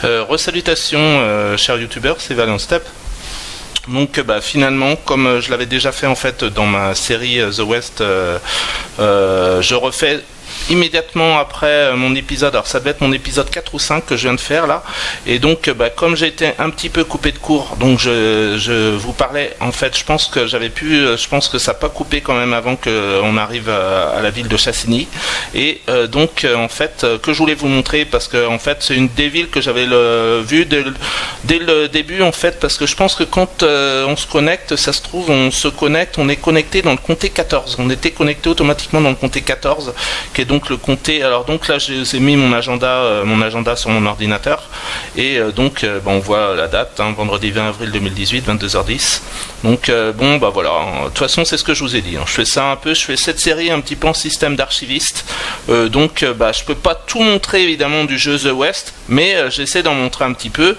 Resalutations chers youtubeurs, c'est Valiant Step. Donc finalement, comme je l'avais déjà fait en fait dans ma série The West, je refais immédiatement après mon épisode, alors ça devait être mon épisode 4 ou 5 que je viens de faire là, et donc comme j'ai été un petit peu coupé de court, donc je vous parlais, en fait je pense que ça n'a pas coupé quand même avant qu'on arrive à la ville de Chassigny, et donc en fait que je voulais vous montrer, parce que en fait c'est une des villes que j'avais vue dès le début en fait, parce que je pense que quand on se connecte, ça se trouve on est connecté dans le comté 14, on était connecté automatiquement dans le comté 14, qui est donc le comté. Alors donc là j'ai mis mon agenda sur mon ordinateur, et donc on voit la date, vendredi 20 avril 2018, 22h10. Donc voilà, de toute façon c'est ce que je vous ai dit, je fais cette série un petit peu en système d'archiviste, donc je peux pas tout montrer évidemment du jeu The West, mais j'essaie d'en montrer un petit peu,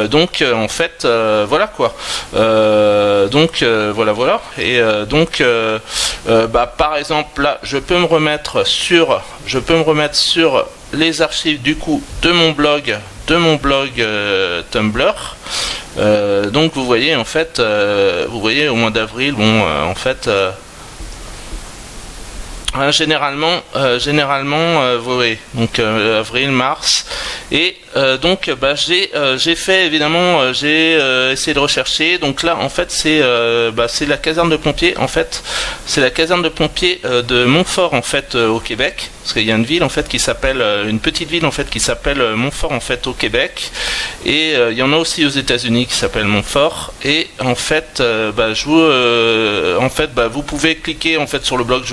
donc en fait voilà quoi, donc voilà, et donc par exemple là je peux me remettre sur les archives du coup de mon blog Tumblr. Donc vous voyez en fait, au mois d'avril, en fait généralement vous voyez, donc avril, mars, et donc j'ai fait évidemment, j'ai essayé de rechercher. Donc là en fait c'est la caserne de pompiers, en fait c'est la caserne de pompiers de Montfort en fait au Québec, parce qu'il y a une ville en fait qui s'appelle, une petite ville en fait qui s'appelle Montfort en fait au Québec, et il y en a aussi aux États-Unis qui s'appelle Montfort, et en fait vous pouvez cliquer en fait sur le blog,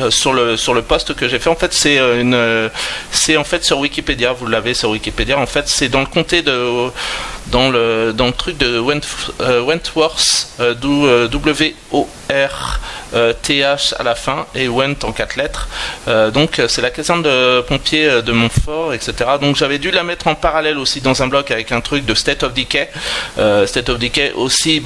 sur le post que j'ai fait. En fait c'est en fait sur Wikipédia, vous l'avez sur Wikipédia. En fait c'est dans le comté dans le truc de Wentworth, W-O-R-T-H à la fin, et Went en 4 lettres. Donc c'est la caserne de pompiers de Montfort, etc. Donc j'avais dû la mettre en parallèle aussi dans un bloc avec un truc de State of Decay. State of Decay aussi,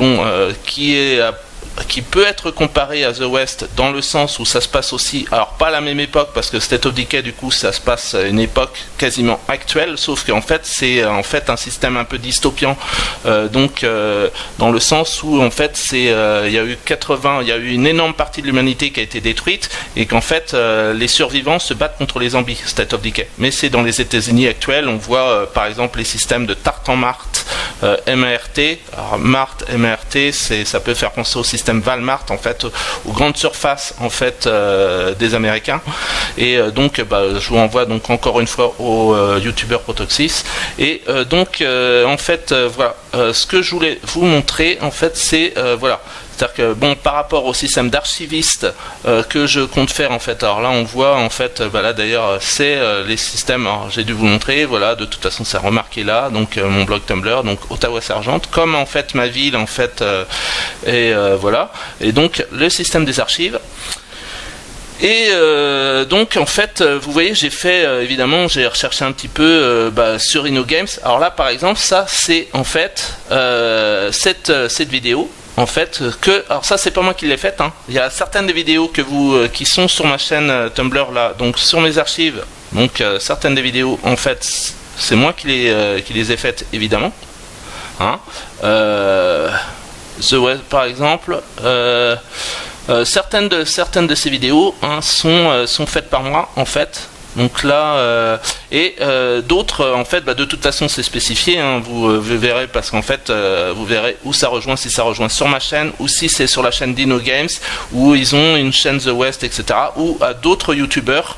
qui peut être comparé à The West dans le sens où ça se passe aussi, alors pas à la même époque, parce que State of Decay du coup ça se passe à une époque quasiment actuelle, sauf qu'en fait c'est en fait un système un peu dystopian, donc dans le sens où en fait il y a eu une énorme partie de l'humanité qui a été détruite, et qu'en fait les survivants se battent contre les zombies, State of Decay. Mais c'est dans les États-Unis actuels, on voit par exemple les systèmes de Tart-en-Mart, MART. Alors Mart, MART, ça peut faire penser au système Walmart en fait, aux grandes surfaces en fait des Américains, et donc je vous renvoie donc encore une fois au youtubeur Protoxys, et donc en fait voilà, ce que je voulais vous montrer en fait c'est voilà. C'est-à-dire que par rapport au système d'archiviste que je compte faire en fait, alors là on voit en fait, là d'ailleurs c'est les systèmes, alors j'ai dû vous montrer, voilà, de toute façon c'est remarqué là, donc mon blog Tumblr, donc Ottawa-Sergente, comme en fait ma ville en fait, et voilà, et donc le système des archives. Et donc en fait vous voyez, j'ai fait évidemment, j'ai recherché un petit peu sur InnoGames. Alors là par exemple, ça c'est en fait cette vidéo en fait alors ça c'est pas moi qui l'ai faite, il y a certaines des vidéos qui sont sur ma chaîne Tumblr là, donc sur mes archives, donc certaines des vidéos en fait c'est moi qui les ai faites évidemment, The West par exemple, certaines de ces vidéos sont faites par moi en fait. Donc là, et d'autres, en fait, de toute façon, c'est spécifié. Vous verrez, parce qu'en fait, vous verrez où ça rejoint, si ça rejoint sur ma chaîne, ou si c'est sur la chaîne d'InnoGames, où ils ont une chaîne The West, etc. Ou à d'autres youtubeurs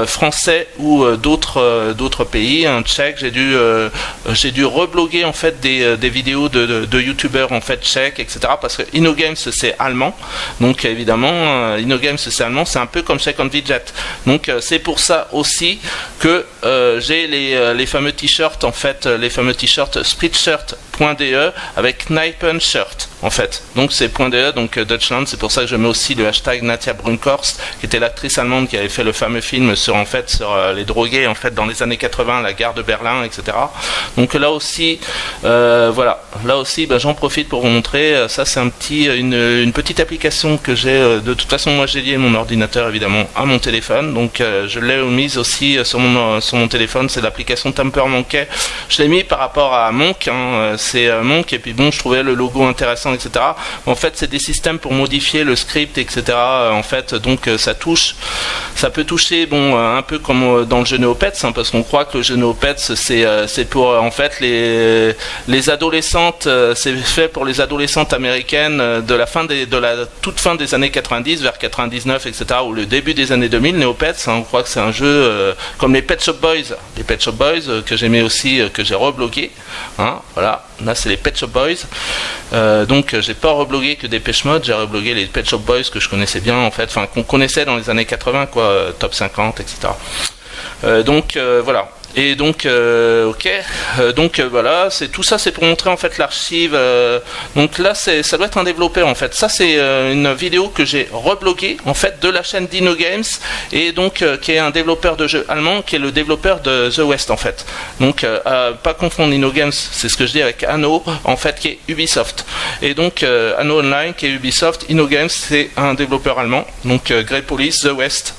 français ou d'autres pays. Tchèque, j'ai dû rebloguer en fait des vidéos de youtubeurs en fait tchèques, etc. Parce que InnoGames c'est allemand, donc évidemment, InnoGames c'est allemand, c'est un peu comme Check on Widget. Donc c'est pour ça aussi que j'ai les fameux t-shirts en fait, les fameux t-shirts Spreadshirt .de avec Knipen Shirt en fait. Donc c'est .de, donc Deutschland, c'est pour ça que je mets aussi le hashtag Nadia Brunkhorst, qui était l'actrice allemande qui avait fait le fameux film sur les drogués en fait dans les années 80, la gare de Berlin, etc. Donc là aussi, voilà, là aussi j'en profite pour vous montrer, ça c'est une petite application que j'ai, de toute façon moi j'ai lié mon ordinateur évidemment à mon téléphone, donc je l'ai mise aussi sur mon téléphone, c'est l'application Tamper Monkey. Je l'ai mis par rapport à Monk, c'est Monk, et puis bon je trouvais le logo intéressant, etc. En fait c'est des systèmes pour modifier le script, etc. En fait donc ça peut toucher un peu comme dans le jeu Neopets, parce qu'on croit que le jeu Neopets c'est pour en fait les adolescentes, c'est fait pour les adolescentes américaines de la toute fin des années 90 vers 99, etc. ou le début des années 2000. Neopets, on croit que c'est un jeu comme les Pet Shop Boys, que j'aimais aussi, que j'ai rebloqué, voilà, là c'est les Pet Shop Boys, donc j'ai pas rebloqué que des Dépêche Mode, j'ai rebloqué les Pet Shop Boys que je connaissais bien en fait, qu'on connaissait dans les années 80 quoi, Top 50, etc. Donc voilà. Et donc, ok, donc voilà, tout ça, c'est pour montrer en fait l'archive. Donc là, ça doit être un développeur en fait. Ça, c'est une vidéo que j'ai rebloquée en fait de la chaîne Dino Games, et donc qui est un développeur de jeux allemand, qui est le développeur de The West en fait. Donc, pas confondre Dino Games, c'est ce que je dis avec Anno en fait, qui est Ubisoft. Et donc Anno Online, qui est Ubisoft, Dino Games, c'est un développeur allemand. Donc Grey Police, The West.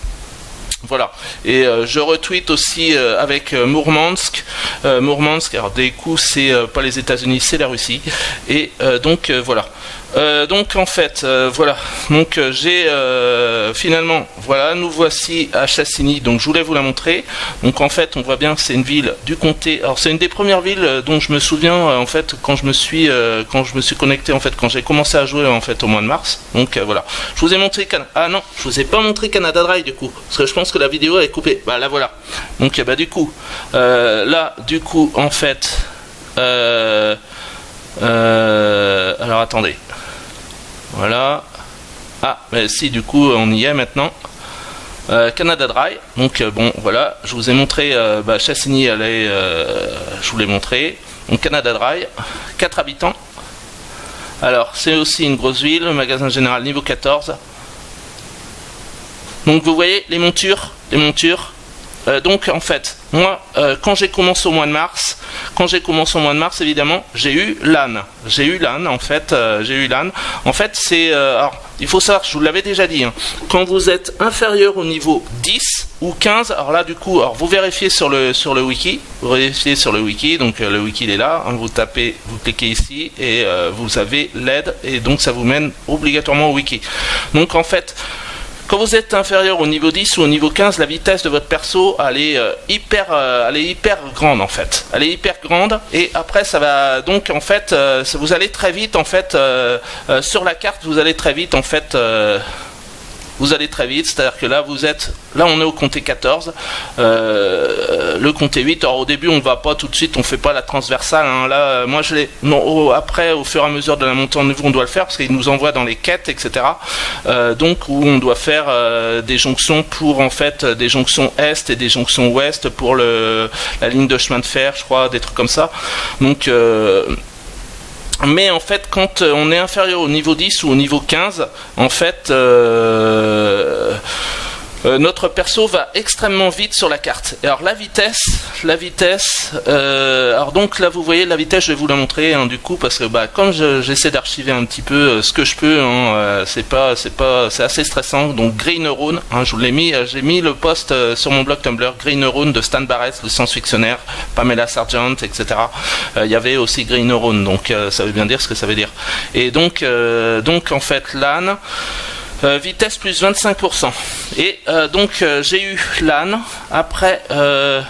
Voilà, et je retweet aussi avec Mourmansk. Mourmansk, alors des coups, c'est pas les États-Unis, c'est la Russie. Et donc voilà. Donc en fait, voilà. Donc j'ai finalement, voilà, nous voici à Chassigny. Donc je voulais vous la montrer. Donc en fait, on voit bien que c'est une ville du comté. Alors c'est une des premières villes dont je me souviens en fait quand je me suis connecté en fait, quand j'ai commencé à jouer en fait au mois de mars. Donc voilà. Je vous ai montré ah non, je vous ai pas montré Canada Dry du coup, parce que je pense que la vidéo est coupée. Bah là voilà. Donc bah du coup, là du coup en fait, alors attendez. Voilà. Ah, mais si, du coup, on y est maintenant. Canada Dry. Donc, bon, voilà. Je vous ai montré. Chassigny, je vous l'ai montré. Donc, Canada Dry. 4 habitants. Alors, c'est aussi une grosse ville. Magasin général niveau 14. Donc, vous voyez les montures. Donc, en fait, moi, quand j'ai commencé au mois de mars, évidemment, j'ai eu LAN. En fait, En fait, c'est... alors, il faut savoir, je vous l'avais déjà dit, quand vous êtes inférieur au niveau 10 ou 15, alors là, du coup, vous vérifiez sur le wiki. Donc le wiki, il est là. Vous cliquez ici, et vous avez l'aide, et donc ça vous mène obligatoirement au wiki. Donc, en fait... Quand vous êtes inférieur au niveau 10 ou au niveau 15, la vitesse de votre perso, elle est hyper grande en fait. Elle est hyper grande, et après ça va donc en fait, vous allez très vite en fait sur la carte, vous allez très vite en fait. C'est-à-dire que là on est au comté 14, le comté 8. Alors au début on va pas tout de suite, on fait pas la transversale. Là, moi je l'ai. Après, au fur et à mesure de la montée en niveau, on doit le faire parce qu'il nous envoie dans les quêtes, etc. Donc où on doit faire des jonctions pour en fait des jonctions est et des jonctions ouest pour la ligne de chemin de fer, je crois, des trucs comme ça. Donc mais en fait, quand on est inférieur au niveau 10 ou au niveau 15, en fait, notre perso va extrêmement vite sur la carte. Et alors la vitesse, alors donc là vous voyez la vitesse, je vais vous la montrer du coup, parce que comme j'essaie d'archiver un petit peu ce que je peux, c'est assez stressant. Donc Grey Neurone, je vous l'ai mis, j'ai mis le post sur mon blog Tumblr, Grey Neurone de Stan Barrett, le science-fictionnaire, Pamela Sargent, etc. Il y avait aussi Grey Neurone, donc ça veut bien dire ce que ça veut dire. Et donc en fait LAN. Vitesse plus 25%. Et donc j'ai eu l'âne. Après le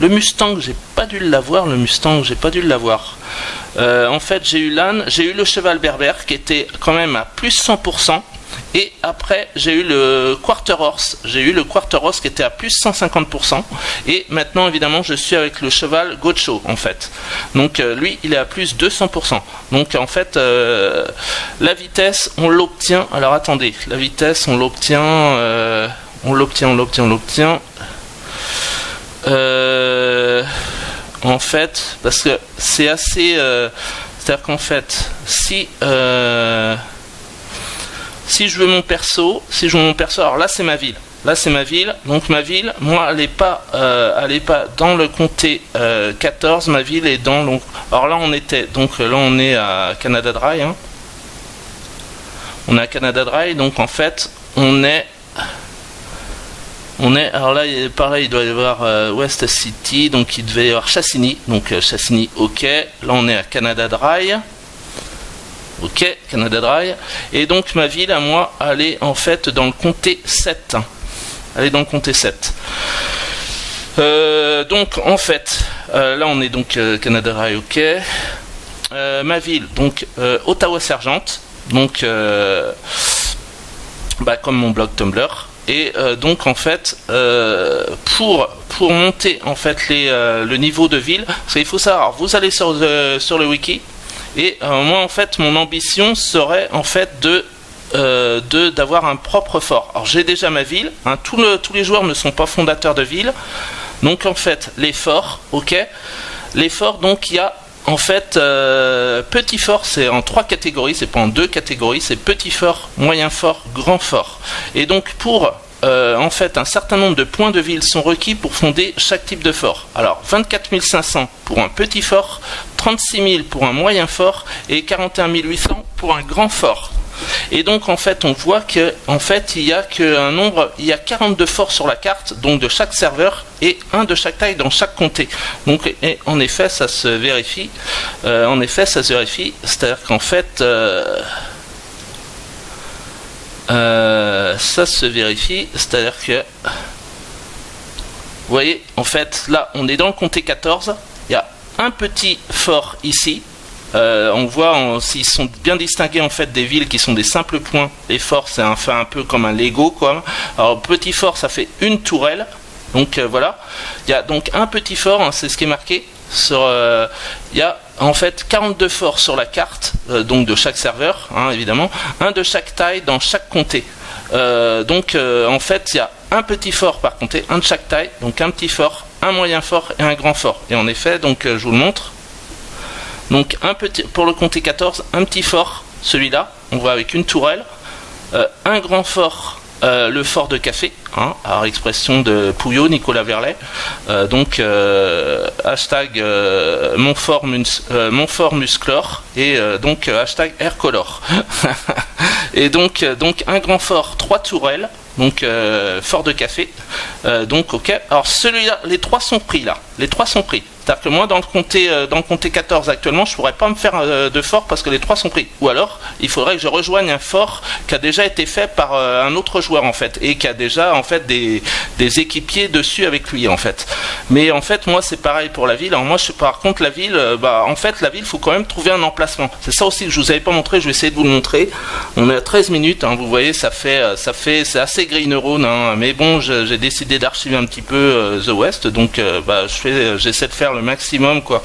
Mustang, j'ai pas dû l'avoir. En fait j'ai eu l'âne, j'ai eu le cheval berbère qui était quand même à plus 100%. Et après j'ai eu le quarter horse. Qui était à plus 150%. Et maintenant évidemment je suis avec le cheval Gaucho en fait. Donc lui il est à plus 200%. Donc en fait la vitesse on l'obtient. Alors attendez, la vitesse on l'obtient. En fait, parce que c'est assez C'est-à-dire qu'en fait, si je veux mon perso, alors là c'est ma ville. Là c'est ma ville, donc ma ville, moi elle est pas dans le comté 14, ma ville est dans donc. Alors là on est à Canada Dry, hein. On est à Canada Dry, donc en fait on est alors là pareil, il doit y avoir West City, donc il devait y avoir Chassigny, donc Chassigny, ok. Là on est à Canada Dry. Ok, Canada Dry. Et donc ma ville à moi, elle est en fait dans le comté 7. Elle est dans le comté 7. Donc en fait, là on est donc Canada Dry, ok. Ma ville, donc Ottawa-Sergente, donc comme mon blog Tumblr. Et donc en fait, pour monter en fait le niveau de ville, parce qu'il faut savoir, vous allez sur le wiki. Et moi en fait mon ambition serait en fait d'avoir un propre fort. Alors j'ai déjà ma ville, hein, tous les joueurs ne sont pas fondateurs de ville, donc en fait les forts, ok, les forts, donc il y a en fait petit fort, c'est en 3 catégories, c'est pas en 2 catégories, c'est petit fort, moyen fort, grand fort. Et donc pour en fait un certain nombre de points de ville sont requis pour fonder chaque type de fort. Alors 24 500 pour un petit fort, 36 000 pour un moyen fort et 41 800 pour un grand fort. Et donc en fait on voit que en fait il y a 42 forts sur la carte, donc de chaque serveur, et un de chaque taille dans chaque comté. Donc et en effet ça se vérifie. C'est-à-dire qu'en fait ça se vérifie, c'est-à-dire que vous voyez en fait là on est dans le comté 14, il y a un petit fort ici. On voit s'ils sont bien distingués en fait des villes qui sont des simples points. Les forts c'est un peu comme un Lego quoi. Alors petit fort ça fait une tourelle. Donc voilà. Il y a donc un petit fort, hein, c'est ce qui est marqué. Il y a en fait 42 forts sur la carte, donc de chaque serveur, hein, évidemment. Un de chaque taille dans chaque comté. Donc en fait il y a un petit fort par comté, un de chaque taille, donc un petit fort, un moyen fort et un grand fort. Et en effet, donc je vous le montre. Donc pour le comté 14, un petit fort, celui-là, on voit avec une tourelle, un grand fort, le fort de café, hein, alors expression de Pouillot, Nicolas Verlet, donc hashtag mon fort musclor, et donc hashtag aircolor. Et donc un grand fort, 3 tourelles, donc fort de café, donc ok. Alors celui-là, les 3 sont pris là, les 3 sont pris. C'est-à-dire que moi dans le comté 14 actuellement je pourrais pas me faire de fort parce que les 3 sont pris. Ou alors il faudrait que je rejoigne un fort qui a déjà été fait par un autre joueur en fait, et qui a déjà en fait des équipiers dessus avec lui en fait. Mais en fait moi c'est pareil pour la ville. Alors moi par contre la ville, en fait la ville faut quand même trouver un emplacement. C'est ça aussi que je vous avais pas montré, je vais essayer de vous le montrer. On est à 13 minutes, hein, vous voyez c'est assez gris neurone, hein, mais bon j'ai décidé d'archiver un petit peu The West, donc j'essaie de faire le maximum quoi.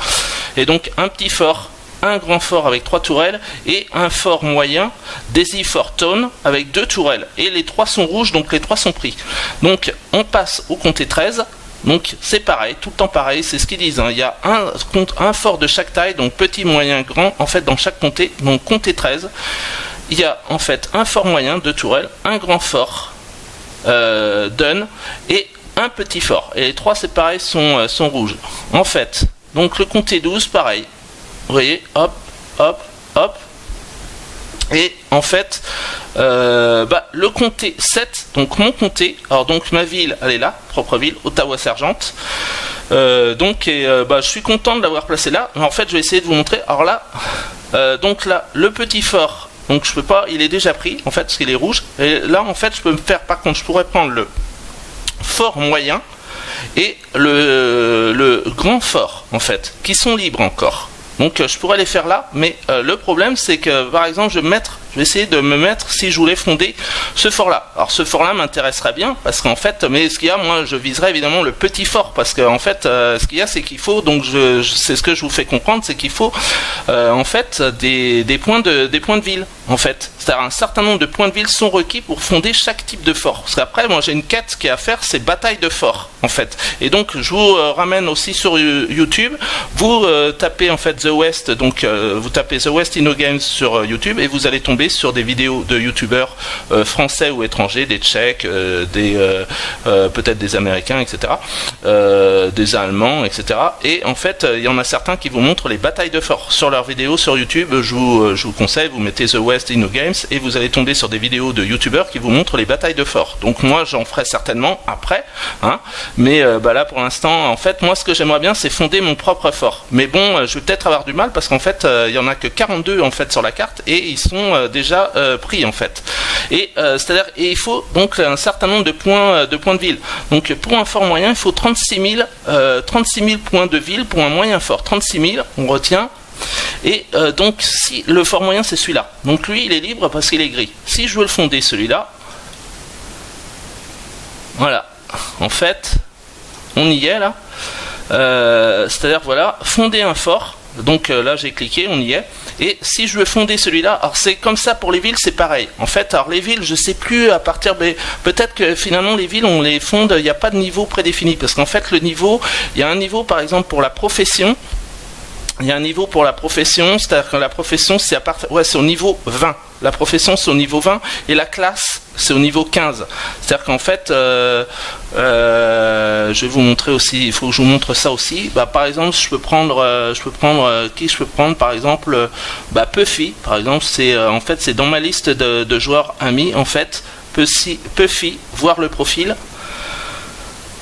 Et donc un petit fort, un grand fort avec 3 tourelles et un fort moyen, Daisy Fort Town avec 2 tourelles, et les 3 sont rouges, donc les 3 sont pris. Donc on passe au comté 13. Donc c'est pareil, tout le temps pareil, c'est ce qu'ils disent, hein. Il y a un fort de chaque taille, donc petit, moyen, grand, en fait dans chaque comté. Donc comté 13, il y a en fait un fort moyen, 2 tourelles, un grand fort done, et un petit fort. Et les 3 c'est pareil, sont rouges. En fait, donc le comté 12, pareil. Vous voyez, hop, hop, hop. Et en fait, le comté 7, donc mon comté, alors donc ma ville, elle est là, propre ville, Ottawa-Sergente. Je suis content de l'avoir placé là. En fait, je vais essayer de vous montrer. Alors là, donc là, le petit fort, donc je peux pas, il est déjà pris, en fait, parce qu'il est rouge. Et là, en fait, je peux me faire, par contre, je pourrais prendre le fort moyen et le grand fort en fait qui sont libres encore, donc je pourrais les faire là, mais le problème c'est que par exemple je vais mettre Je vais essayer de me mettre si je voulais fonder ce fort-là. Alors ce fort-là m'intéresserait bien parce qu'en fait, mais ce qu'il y a, moi, je viserais évidemment le petit fort parce qu'en fait, ce qu'il y a, c'est qu'il faut, donc c'est ce que je vous fais comprendre, c'est qu'il faut en fait des points de ville. En fait, c'est-à-dire un certain nombre de points de ville sont requis pour fonder chaque type de fort. Parce qu'après, moi, j'ai une quête qui est à faire, c'est bataille de fort, en fait. Et donc, je vous ramène aussi sur YouTube. Vous tapez en fait The West, donc vous tapez The West InnoGames sur YouTube et vous allez tomber sur des vidéos de youtubeurs français ou étrangers, des Tchèques, peut-être des Américains, etc., des Allemands, etc. Et en fait, il y en a certains qui vous montrent les batailles de fort sur leurs vidéos sur YouTube. Je vous conseille, vous mettez The West InnoGames et vous allez tomber sur des vidéos de youtubeurs qui vous montrent les batailles de fort. Donc moi, j'en ferai certainement après, hein, mais là pour l'instant, en fait, moi ce que j'aimerais bien, c'est fonder mon propre fort. Mais bon, je vais peut-être avoir du mal parce qu'en fait, il y en a que 42 en fait sur la carte et ils sont déjà pris en fait. Et c'est-à-dire, et il faut donc un certain nombre de points de ville. Donc pour un fort moyen, il faut 36 000 points de ville pour un moyen fort. 36 000, on retient. Et donc si le fort moyen c'est celui-là, donc lui il est libre parce qu'il est gris. Si je veux le fonder celui-là, voilà, en fait on y est là, c'est-à-dire voilà, fonder un fort. Donc là j'ai cliqué, on y est. Et si je veux fonder celui-là, alors c'est comme ça pour les villes, c'est pareil. En fait, alors les villes, je sais plus à partir, mais peut-être que finalement les villes on les fonde, il n'y a pas de niveau prédéfini parce qu'en fait le niveau, il y a un niveau par exemple pour la profession. Il y a un niveau pour la profession, c'est-à-dire que la profession c'est c'est au niveau 20. La profession c'est au niveau 20 et la classe c'est au niveau 15. C'est-à-dire qu'en fait, je vais vous montrer aussi, il faut que je vous montre ça aussi. Par exemple, je peux prendre par exemple Puffy, par exemple, c'est en fait c'est dans ma liste de joueurs amis en fait. Puffy, voir le profil.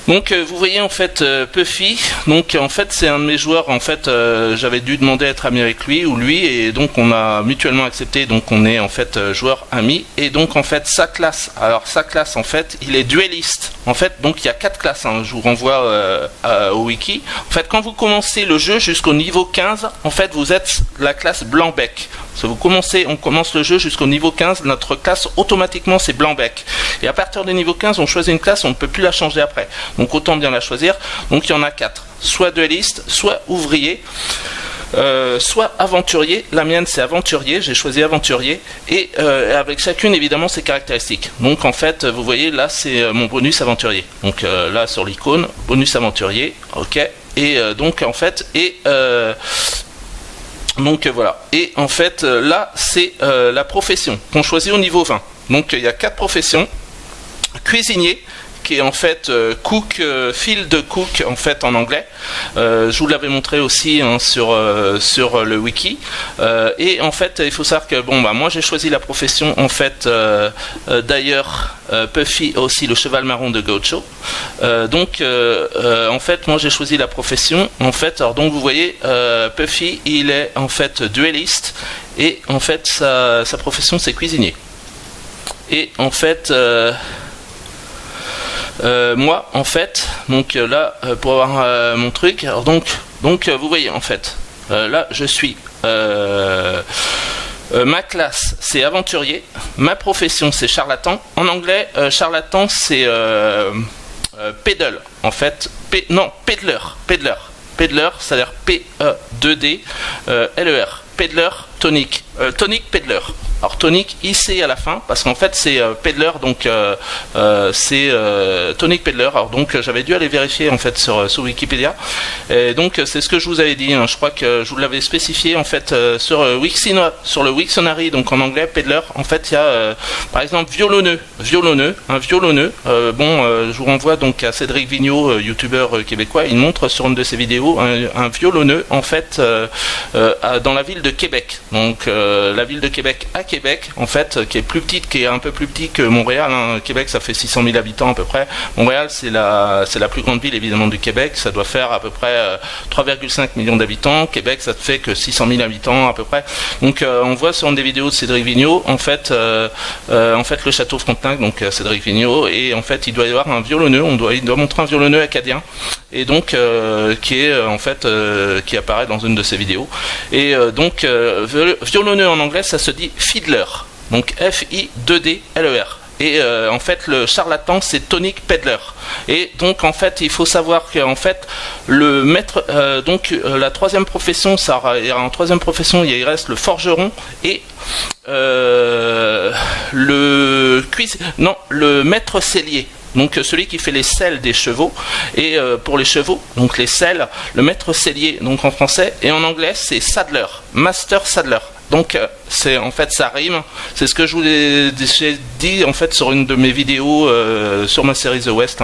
Donc vous voyez en fait Puffy, donc en fait c'est un de mes joueurs, en fait j'avais dû demander à être ami avec lui ou lui et donc on a mutuellement accepté, donc on est en fait joueurs amis et donc en fait sa classe en fait il est duelliste en fait, donc il y a 4 classes, hein, je vous renvoie au wiki. En fait quand vous commencez le jeu jusqu'au niveau 15, en fait vous êtes la classe blanc-bec. On commence le jeu jusqu'au niveau 15, notre classe automatiquement c'est blanc-bec. Et à partir du niveau 15, on choisit une classe, on ne peut plus la changer après. Donc autant bien la choisir. Donc il y en a 4. Soit duelliste, soit ouvrier, soit aventurier. La mienne c'est aventurier, j'ai choisi aventurier. Et avec chacune évidemment ses caractéristiques. Donc en fait, vous voyez là c'est mon bonus aventurier. Donc là sur l'icône, bonus aventurier, ok. Et donc en fait, donc voilà, et en fait là c'est la profession qu'on choisit au niveau 20. Donc il y a 4 professions. Cuisinier, qui est en fait cook, field cook en fait en anglais. Je vous l'avais montré aussi hein, sur le wiki. Et en fait, il faut savoir que moi j'ai choisi la profession en fait. D'ailleurs, Puffy a aussi le cheval marron de Gaucho. Donc en fait, moi j'ai choisi la profession. En fait, alors donc vous voyez, Puffy, il est en fait duelliste et en fait sa profession c'est cuisinier. Et en fait. Moi en fait donc là pour avoir mon truc alors donc vous voyez en fait là je suis ma classe c'est aventurier, ma profession c'est charlatan. En anglais charlatan c'est peddle en fait, peddler, c'est-à-dire P-E-2-D L-E-R, peddler, tonic peddler. Alors tonic IC à la fin parce qu'en fait c'est peddler, donc c'est tonic peddler. Alors donc j'avais dû aller vérifier en fait sur Wikipédia et donc c'est ce que je vous avais dit, hein. Je crois que je vous l'avais spécifié en fait sur le Wiktionary, donc en anglais peddler. En fait il y a par exemple violonneux, je vous renvoie donc à Cédric Vigneault, youtubeur québécois. Il montre sur une de ses vidéos un violonneux en fait dans la ville de Québec. Donc la ville de Québec à Québec en fait, qui est un peu plus petit que Montréal, hein. Québec ça fait 600 000 habitants à peu près. Montréal c'est la plus grande ville évidemment du Québec, ça doit faire à peu près 3,5 millions d'habitants. Québec ça ne fait que 600 000 habitants à peu près. Donc on voit sur une des vidéos de Cédric Vigneault en fait le château Frontenac, donc Cédric Vigneault, et en fait il doit y avoir un violonneux, il doit montrer un violonneux acadien et donc qui est en fait qui apparaît dans une de ses vidéos. Et donc violonneux en anglais ça se dit fiddler. Donc F-I-2-D-L-E-R. Et en fait le charlatan c'est Tonic Peddler. Et donc en fait il faut savoir qu'en fait le maître la troisième profession, ça en troisième profession il reste le forgeron et le maître sellier. Donc celui qui fait les selles des chevaux, et pour les chevaux, donc les selles, le maître sellier, donc en français, et en anglais c'est saddler, master saddler. Donc c'est en fait ça rime, c'est ce que je vous ai dit en fait sur une de mes vidéos sur ma série The West.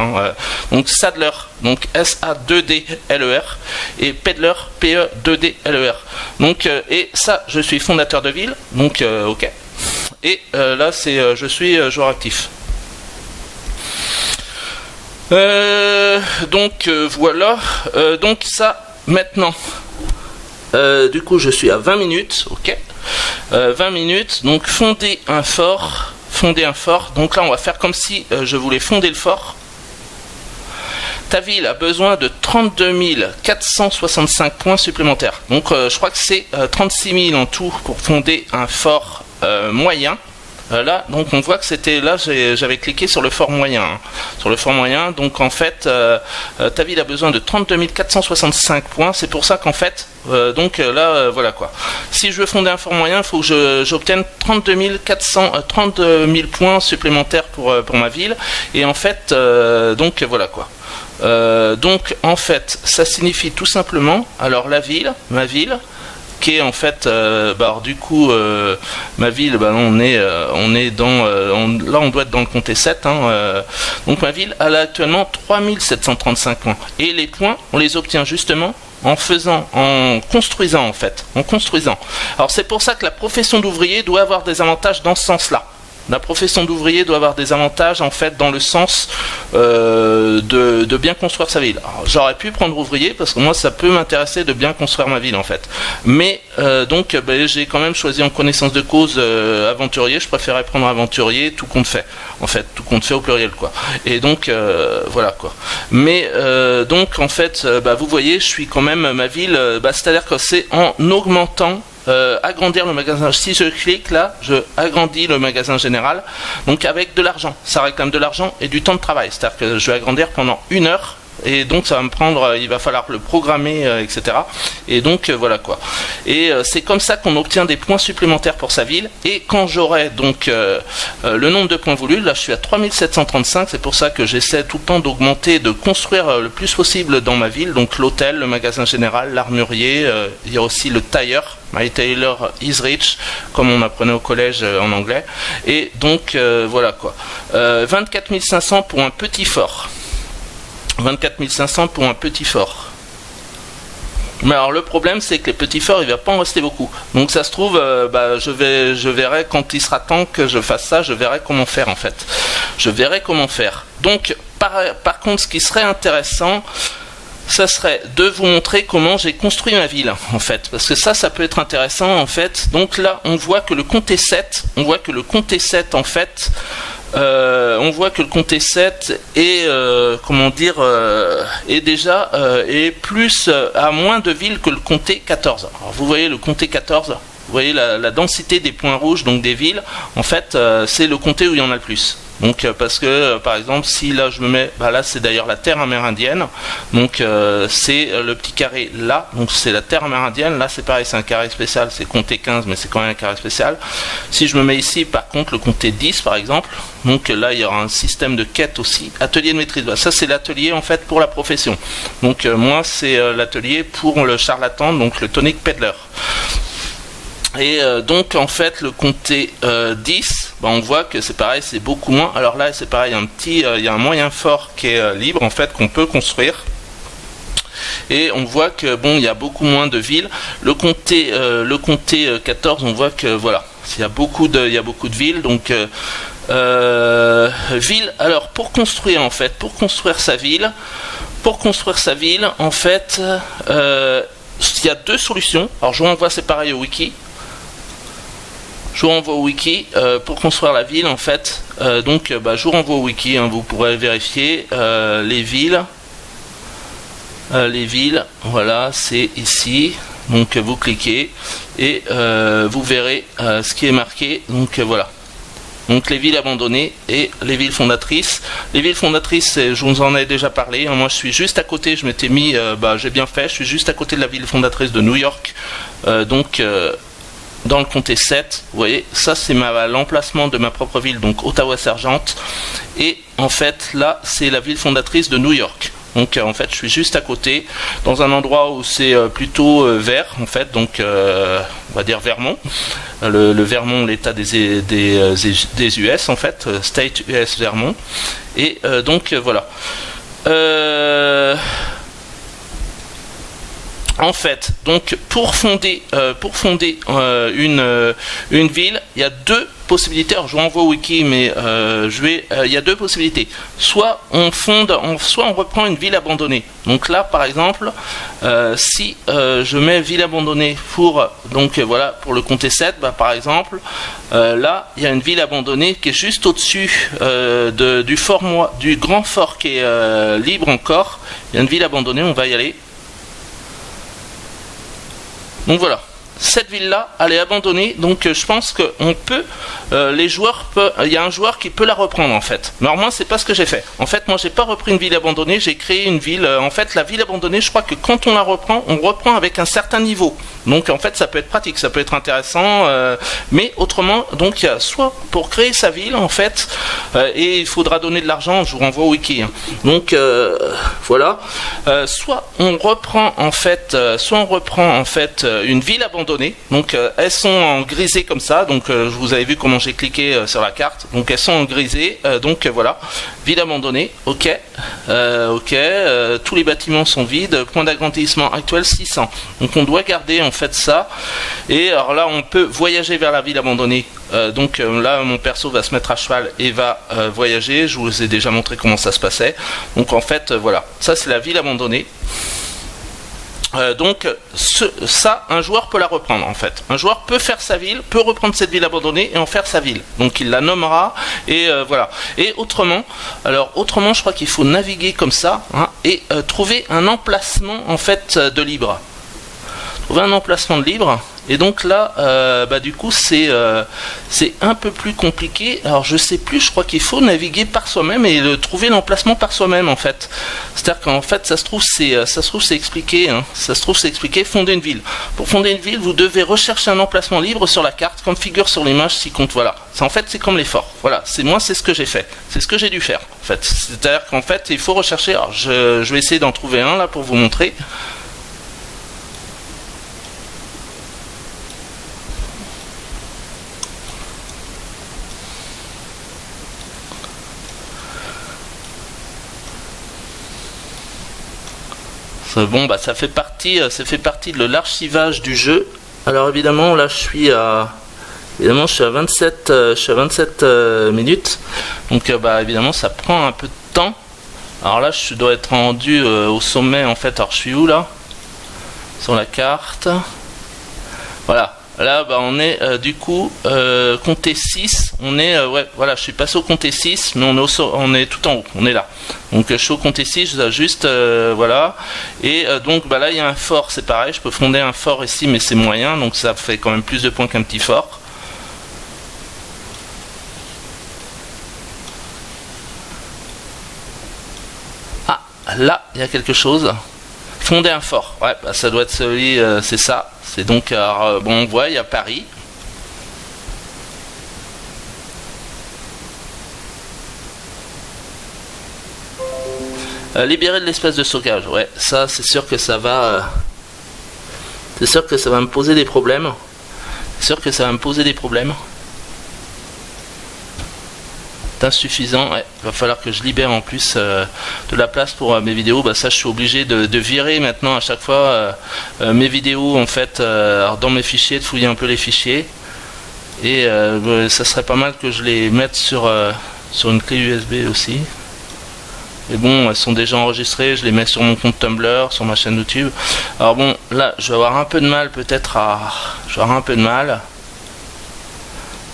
Donc saddler, donc S-A-2-D-L-E-R, et peddler, P-E-2-D-L-E-R. Donc et ça, je suis fondateur de ville, donc ok. Et là c'est je suis joueur actif. Donc voilà, donc ça maintenant du coup je suis à 20 minutes, ok, 20 minutes, donc fonder un fort, donc là on va faire comme si je voulais fonder le fort. Ta ville a besoin de 32 465 points supplémentaires, donc je crois que c'est 36 000 en tout pour fonder un fort moyen. Là, donc on voit que c'était là, j'avais cliqué sur le fort moyen. Sur le fort moyen, donc en fait, ta ville a besoin de 32 465 points. C'est pour ça qu'en fait, voilà quoi. Si je veux fonder un fort moyen, il faut que j'obtienne 32 000 points supplémentaires pour ma ville. Et en fait, donc voilà quoi. Donc en fait, ça signifie tout simplement, alors ma ville, qui est en fait, du coup, ma ville, on est dans, là on doit être dans le comté 7, donc ma ville, elle a actuellement 3735 points, et les points, on les obtient justement en construisant en fait, Alors c'est pour ça que la profession d'ouvrier doit avoir des avantages dans ce sens-là. La profession d'ouvrier doit avoir des avantages en fait dans le sens de bien construire sa ville. Alors, j'aurais pu prendre ouvrier parce que moi ça peut m'intéresser de bien construire ma ville en fait. Mais j'ai quand même choisi en connaissance de cause aventurier. Je préférais prendre aventurier, tout compte fait. En fait, tout compte fait au pluriel quoi. Et donc voilà quoi. Mais donc en fait, vous voyez, je suis quand même ma ville. C'est-à-dire que c'est en augmentant. Agrandir le magasin, si je clique là, je agrandis le magasin général, donc avec de l'argent, ça réclame de l'argent et du temps de travail, c'est-à-dire que je vais agrandir pendant 1 heure, et donc ça va me prendre, il va falloir le programmer, etc. Et donc voilà quoi. Et c'est comme ça qu'on obtient des points supplémentaires pour sa ville, et quand j'aurai donc le nombre de points voulus, là je suis à 3735, c'est pour ça que j'essaie tout le temps d'augmenter, de construire le plus possible dans ma ville, donc l'hôtel, le magasin général, l'armurier, il y a aussi le tailleur. My tailor is rich, comme on apprenait au collège en anglais. Et donc voilà quoi. 24 500 pour un petit fort. 24 500 pour un petit fort. Mais alors le problème c'est que les petits forts il va pas en rester beaucoup. Donc ça se trouve je verrai quand il sera temps que je fasse ça, je verrai comment faire en fait. Je verrai comment faire. Donc par contre ce qui serait intéressant, ça serait de vous montrer comment j'ai construit ma ville en fait, parce que ça peut être intéressant en fait. Donc là on voit que le comté 7 en fait on voit que le comté 7 est est déjà est plus à moins de villes que le comté 14. Alors vous voyez le comté 14, vous voyez la densité des points rouges, donc des villes, en fait c'est le comté où il y en a le plus. Donc parce que par exemple si là je me mets, là c'est d'ailleurs la terre amérindienne, donc c'est le petit carré là, donc c'est la terre amérindienne, là c'est pareil, c'est un carré spécial, c'est comté 15 mais c'est quand même un carré spécial. Si je me mets ici par contre le comté 10 par exemple, donc là il y aura un système de quête aussi, atelier de maîtrise, ça c'est l'atelier en fait pour la profession. Donc moi c'est l'atelier pour le charlatan, donc le Tonic Peddler. Et donc en fait le comté 10, on voit que c'est pareil, c'est beaucoup moins. Alors là c'est pareil, il y a un moyen fort qui est libre en fait qu'on peut construire. Et on voit que il y a beaucoup moins de villes. Le comté 14, on voit que voilà, il y a beaucoup de villes. Donc ville. Alors pour construire sa ville, en fait, il y a deux solutions. Alors je vous renvoie, c'est pareil au wiki. Je vous renvoie au wiki pour construire la ville en fait. Je vous renvoie au wiki, vous pourrez vérifier les villes. Voilà, c'est ici. Donc vous cliquez et vous verrez ce qui est marqué. Donc voilà. Donc les villes abandonnées et les villes fondatrices. Les villes fondatrices, je vous en ai déjà parlé. Moi, je suis juste à côté. Je m'étais mis, j'ai bien fait. Je suis juste à côté de la ville fondatrice de New York. Dans le comté 7, vous voyez, ça c'est l'emplacement de ma propre ville, donc Ottawa-Sergente. Et en fait, là, c'est la ville fondatrice de New York. Donc en fait, je suis juste à côté, dans un endroit où c'est plutôt vert, en fait, donc on va dire Vermont, le Vermont, l'État des US, en fait, State US Vermont. Et donc voilà. En fait, donc pour fonder une ville, il y a deux possibilités. Alors, je vous renvoie au wiki, mais il y a deux possibilités. Soit on reprend une ville abandonnée. Donc là, par exemple, si je mets ville abandonnée pour pour le comté 7, par exemple, là il y a une ville abandonnée qui est juste au-dessus du grand fort qui est libre encore. Il y a une ville abandonnée, on va y aller. Donc voilà, cette ville-là, elle est abandonnée, donc je pense qu'on peut, il y a un joueur qui peut la reprendre en fait. Mais alors moi, c'est pas ce que j'ai fait. En fait, moi, j'ai pas repris une ville abandonnée, j'ai créé une ville. En fait, la ville abandonnée, je crois que quand on la reprend, on reprend avec un certain niveau. Donc en fait, ça peut être pratique, ça peut être intéressant, mais autrement, donc il y a soit pour créer sa ville en fait, et il faudra donner de l'argent. Je vous renvoie au wiki. Hein. Donc voilà, soit on reprend en fait, une ville abandonnée. Donc elles sont en grisé comme ça. Donc vous avez vu comment j'ai cliqué sur la carte. Donc elles sont en grisé. Voilà, ville abandonnée. Ok. Tous les bâtiments sont vides. Point d'agrandissement actuel 600. Donc on doit garder en fait ça. Et alors là, on peut voyager vers la ville abandonnée. Là, mon perso va se mettre à cheval et va voyager. Je vous ai déjà montré comment ça se passait. Donc en fait, voilà, ça c'est la ville abandonnée. Un joueur peut la reprendre en fait. Un joueur peut faire sa ville, peut reprendre cette ville abandonnée et en faire sa ville. Donc il la nommera et voilà. Et autrement, je crois qu'il faut naviguer comme ça et trouver un emplacement en fait de libre. Trouver un emplacement de libre. Et donc là, du coup, c'est un peu plus compliqué. Alors, je sais plus, je crois qu'il faut naviguer par soi-même et trouver l'emplacement par soi-même, en fait. C'est-à-dire qu'en fait, ça se trouve, c'est expliqué. Hein. Ça se trouve, c'est expliqué. Fonder une ville. Pour fonder une ville, vous devez rechercher un emplacement libre sur la carte, comme figure sur l'image, si compte. Voilà. En fait, c'est comme les forts. Voilà. Moi, c'est ce que j'ai fait. C'est ce que j'ai dû faire, en fait. C'est-à-dire qu'en fait, il faut rechercher. Alors, je vais essayer d'en trouver un là pour vous montrer. Bon, ça fait partie de l'archivage du jeu. Alors évidemment, là je suis à 27 minutes. Donc évidemment, ça prend un peu de temps. Alors là, je dois être rendu au sommet en fait. Alors je suis où là? Sur la carte. Voilà. Là, on est du coup comté 6. On est je suis passé au comté 6, mais on est tout en haut. On est là. Donc je suis au comté 6, je dois juste voilà. Et donc là, il y a un fort, c'est pareil. Je peux fonder un fort ici, mais c'est moyen, donc ça fait quand même plus de points qu'un petit fort. Ah, là, il y a quelque chose. Fonder un fort. Ouais, ça doit être celui, c'est ça. C'est donc, on voit, il y a Paris. Libérer de l'espace de stockage. Ouais, ça, c'est sûr que ça va. C'est sûr que ça va me poser des problèmes. C'est sûr que ça va me poser des problèmes. C'est insuffisant. Ouais, il va falloir que je libère en plus de la place pour mes vidéos. Ça, je suis obligé de virer maintenant à chaque fois mes vidéos en fait dans mes fichiers, de fouiller un peu les fichiers. Et ça serait pas mal que je les mette sur une clé USB aussi. Mais bon, elles sont déjà enregistrées, je les mets sur mon compte Tumblr, sur ma chaîne YouTube. Alors bon, là, je vais avoir un peu de mal peut-être Je vais avoir un peu de mal.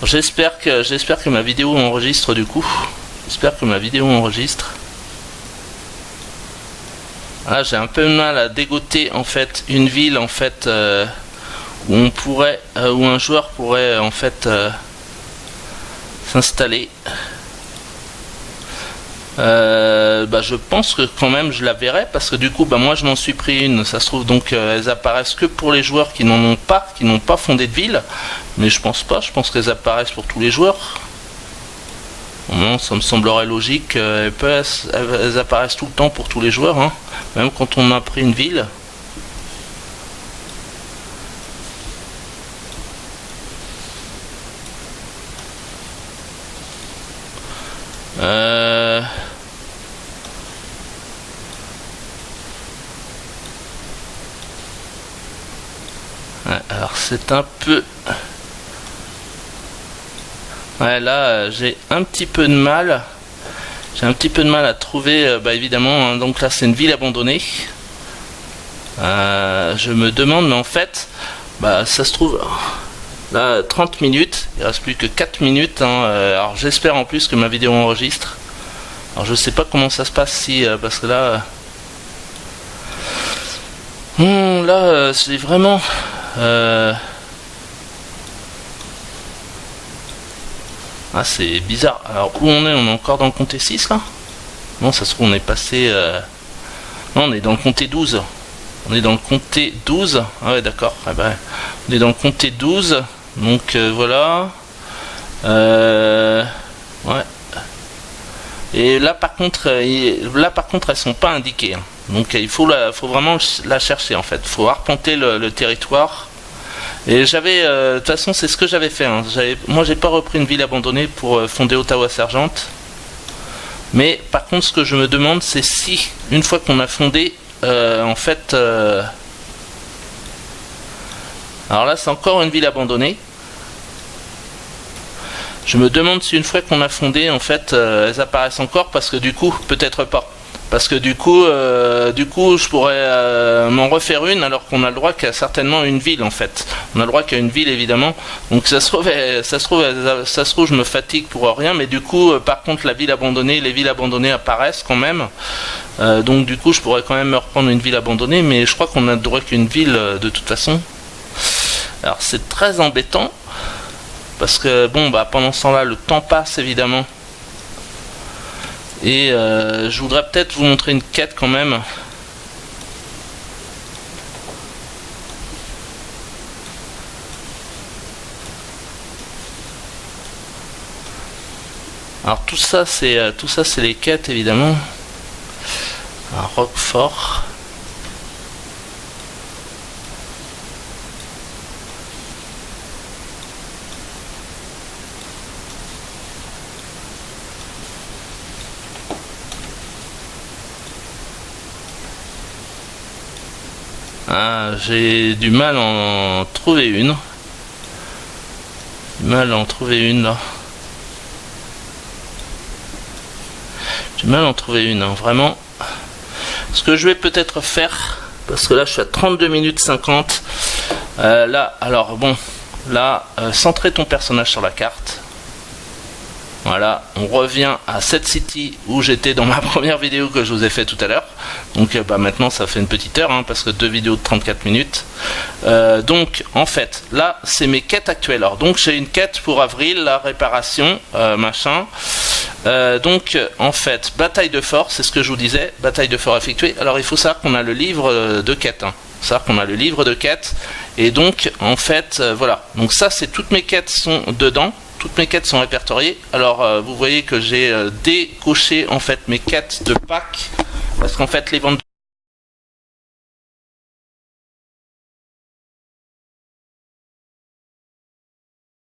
J'espère que ma vidéo enregistre du coup. J'espère que ma vidéo enregistre. Là, j'ai un peu de mal à dégoter en fait une ville en fait où un joueur pourrait en fait s'installer. Je pense que quand même je la verrai, parce que du coup moi je m'en suis pris une, ça se trouve, donc elles apparaissent que pour les joueurs qui n'en ont pas, qui n'ont pas fondé de ville, mais je pense pas, je pense qu'elles apparaissent pour tous les joueurs. Non, ça me semblerait logique, elles apparaissent tout le temps pour tous les joueurs, hein, même quand on a pris une ville. Alors c'est un peu... Ouais, là j'ai un petit peu de mal. J'ai un petit peu de mal à trouver, évidemment, hein, donc là c'est une ville abandonnée. Je me demande, mais en fait, ça se trouve... Là, 30 minutes, il reste plus que 4 minutes, hein, alors j'espère en plus que ma vidéo enregistre. Alors je sais pas comment ça se passe si, parce que là... là, c'est vraiment... Ah, c'est bizarre. Alors où on est? On est encore dans le comté 6 là? Non, ça se trouve on est passé... Non, on est dans le comté 12. On est dans le comté 12. Ah ouais, d'accord. Ah bah, on est dans le comté 12. Donc voilà. Ouais. Et là par contre, elles sont pas indiquées. Hein. Donc il faut vraiment la chercher en fait. Il faut arpenter le territoire. Et j'avais, de toute façon, c'est ce que j'avais fait. Hein. Moi, j'ai pas repris une ville abandonnée pour fonder Ottawa-Sergent. Mais par contre, ce que je me demande, c'est si une fois qu'on a fondé, en fait, alors là, c'est encore une ville abandonnée. Je me demande si une fois qu'on a fondé, en fait, elles apparaissent encore, parce que du coup, peut-être pas. Parce que du coup, je pourrais m'en refaire une, alors qu'on a le droit qu'à certainement une ville, en fait. On a le droit qu'à une ville, évidemment. Donc ça se trouve, je me fatigue pour rien, mais du coup, par contre, les villes abandonnées apparaissent quand même. Donc du coup, je pourrais quand même me reprendre une ville abandonnée, mais je crois qu'on a le droit qu'une ville, de toute façon. Alors c'est très embêtant, parce que pendant ce temps-là, le temps passe, évidemment. Et je voudrais peut-être vous montrer une quête quand même. Alors tout ça c'est les quêtes évidemment. Un Roquefort. Ah, j'ai du mal à en trouver une. Là. J'ai du mal à en trouver une, hein, vraiment. Ce que je vais peut-être faire, parce que là je suis à 32 minutes 50. Là, alors bon, là, centrer ton personnage sur la carte. Voilà, on revient à cette city où j'étais dans ma première vidéo que je vous ai fait tout à l'heure. Donc maintenant ça fait une petite heure, hein, parce que 2 vidéos de 34 minutes. Donc en fait, là c'est mes quêtes actuelles. Alors donc j'ai une quête pour avril, la réparation, machin. Donc en fait, bataille de fort, c'est ce que je vous disais, bataille de fort effectuée. Alors il faut savoir qu'on a le livre de quêtes, hein. Et donc en fait, voilà. Donc ça c'est toutes mes quêtes sont dedans. Toutes mes quêtes sont répertoriées. Alors vous voyez que j'ai décoché en fait mes quêtes de Pâques, parce qu'en fait les ventes